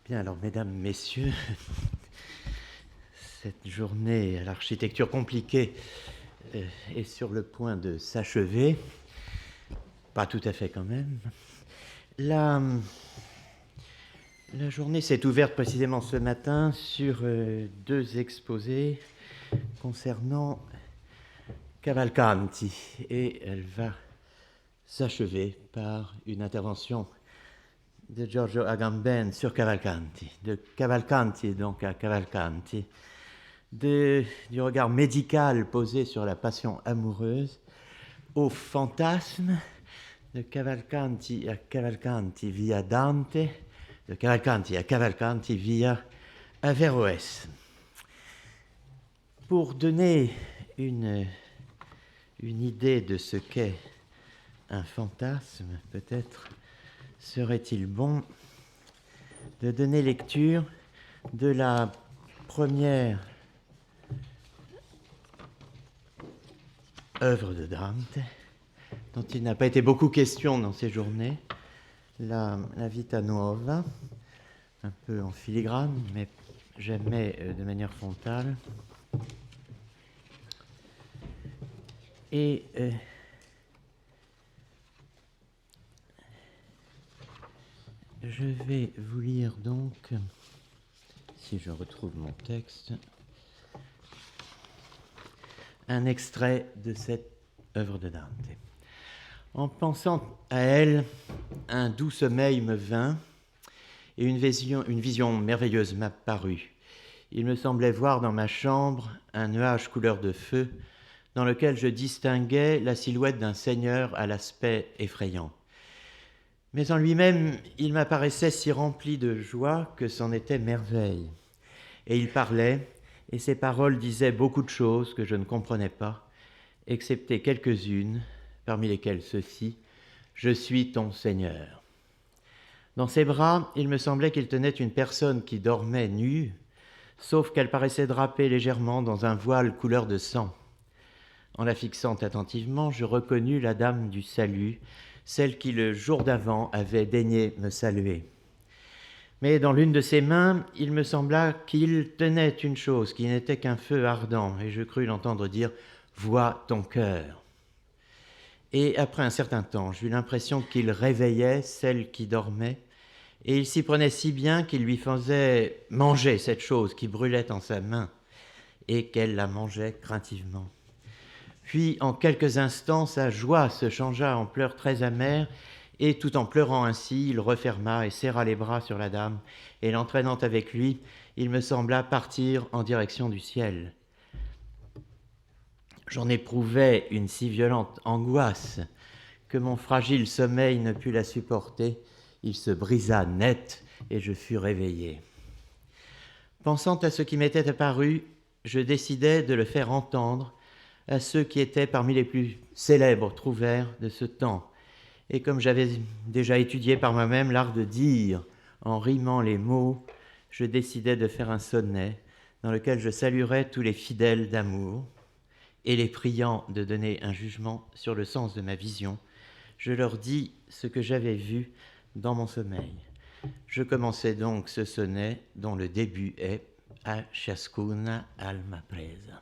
Bien, alors, mesdames, messieurs, cette journée à l'architecture compliquée est sur le point de s'achever. Pas tout à fait quand même. La journée s'est ouverte précisément ce matin sur deux exposés concernant Cavalcanti, et elle va s'achever par une intervention de Giorgio Agamben sur Cavalcanti, de Cavalcanti donc à Cavalcanti, du regard médical posé sur la passion amoureuse au fantasme, de Cavalcanti à Cavalcanti via Dante, de Cavalcanti à Cavalcanti via Averroès. Pour donner une idée de ce qu'est un fantasme, peut-être serait-il bon de donner lecture de la première œuvre de Dante, dont il n'a pas été beaucoup question dans ces journées, la Vita Nuova, un peu en filigrane, mais jamais de manière frontale. Et je vais vous lire donc, si je retrouve mon texte, un extrait de cette œuvre de Dante. En pensant à elle, un doux sommeil me vint et une vision merveilleuse m'apparut. Il me semblait voir dans ma chambre un nuage couleur de feu dans lequel je distinguais la silhouette d'un seigneur à l'aspect effrayant. Mais en lui-même, il m'apparaissait si rempli de joie que c'en était merveille. Et il parlait, et ses paroles disaient beaucoup de choses que je ne comprenais pas, excepté quelques-unes, parmi lesquelles ceci: « Je suis ton Seigneur ». Dans ses bras, il me semblait qu'il tenait une personne qui dormait nue, sauf qu'elle paraissait drapée légèrement dans un voile couleur de sang. En la fixant attentivement, je reconnus la dame du salut, celle qui le jour d'avant avait daigné me saluer. Mais dans l'une de ses mains, il me sembla qu'il tenait une chose qui n'était qu'un feu ardent, et je crus l'entendre dire « Vois ton cœur ». Et après un certain temps, j'eus l'impression qu'il réveillait celle qui dormait, et il s'y prenait si bien qu'il lui faisait manger cette chose qui brûlait en sa main, et qu'elle la mangeait craintivement. Puis, en quelques instants, sa joie se changea en pleurs très amers, et tout en pleurant ainsi, il referma et serra les bras sur la dame, et l'entraînant avec lui, il me sembla partir en direction du ciel. J'en éprouvais une si violente angoisse que mon fragile sommeil ne put la supporter. Il se brisa net, et je fus réveillé. Pensant à ce qui m'était apparu, je décidai de le faire entendre à ceux qui étaient parmi les plus célèbres trouvères de ce temps. Et comme j'avais déjà étudié par moi-même l'art de dire en rimant les mots, je décidai de faire un sonnet dans lequel je saluerais tous les fidèles d'amour, et les priant de donner un jugement sur le sens de ma vision, je leur dis ce que j'avais vu dans mon sommeil. Je commençai donc ce sonnet dont le début est « A ciascuna alma presa ».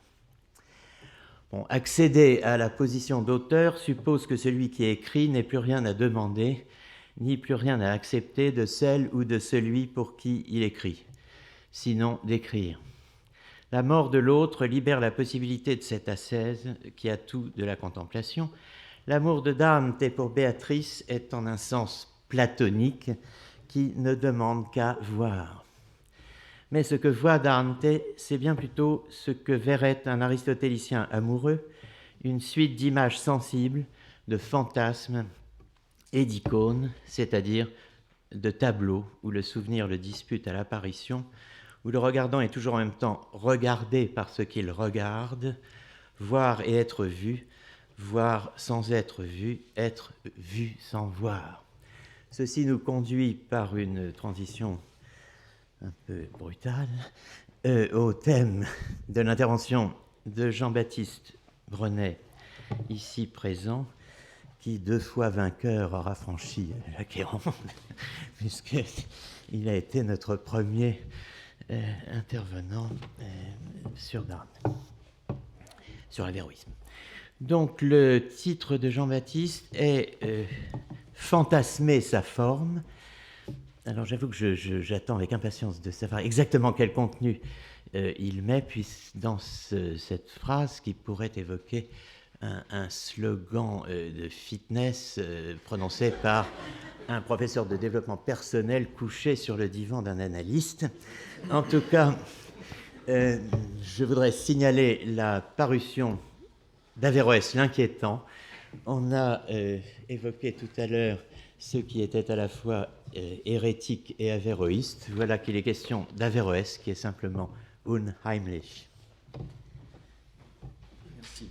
Bon, accéder à la position d'auteur suppose que celui qui écrit n'ait plus rien à demander, ni plus rien à accepter de celle ou de celui pour qui il écrit, sinon d'écrire. La mort de l'autre libère la possibilité de cette ascèse qui a tout de la contemplation. L'amour de Dante pour Béatrice est en un sens platonique qui ne demande qu'à voir. Mais ce que voit Dante, c'est bien plutôt ce que verrait un aristotélicien amoureux, une suite d'images sensibles, de fantasmes et d'icônes, c'est-à-dire de tableaux où le souvenir le dispute à l'apparition, où le regardant est toujours en même temps regardé par ce qu'il regarde, voir et être vu, voir sans être vu sans voir. Ceci nous conduit par une transition un peu brutale au thème de l'intervention de Jean-Baptiste Brenet, ici présent, qui, 2 fois vainqueur, aura franchi l'Achéronde, puisqu'il a été notre premier intervenant sur Darwin, sur l'avéroïsme. Donc le titre de Jean-Baptiste est Fantasmer sa forme. Alors j'avoue que j'attends avec impatience de savoir exactement quel contenu il met, puis dans cette phrase qui pourrait évoquer un slogan de fitness prononcé par un professeur de développement personnel couché sur le divan d'un analyste. En tout cas, je voudrais signaler la parution d'Averroès l'Inquiétant. On a évoqué tout à l'heure ce qui était à la fois hérétique et avéroïste. Voilà qu'il est question d'Averroès, qui est simplement unheimlich. Merci.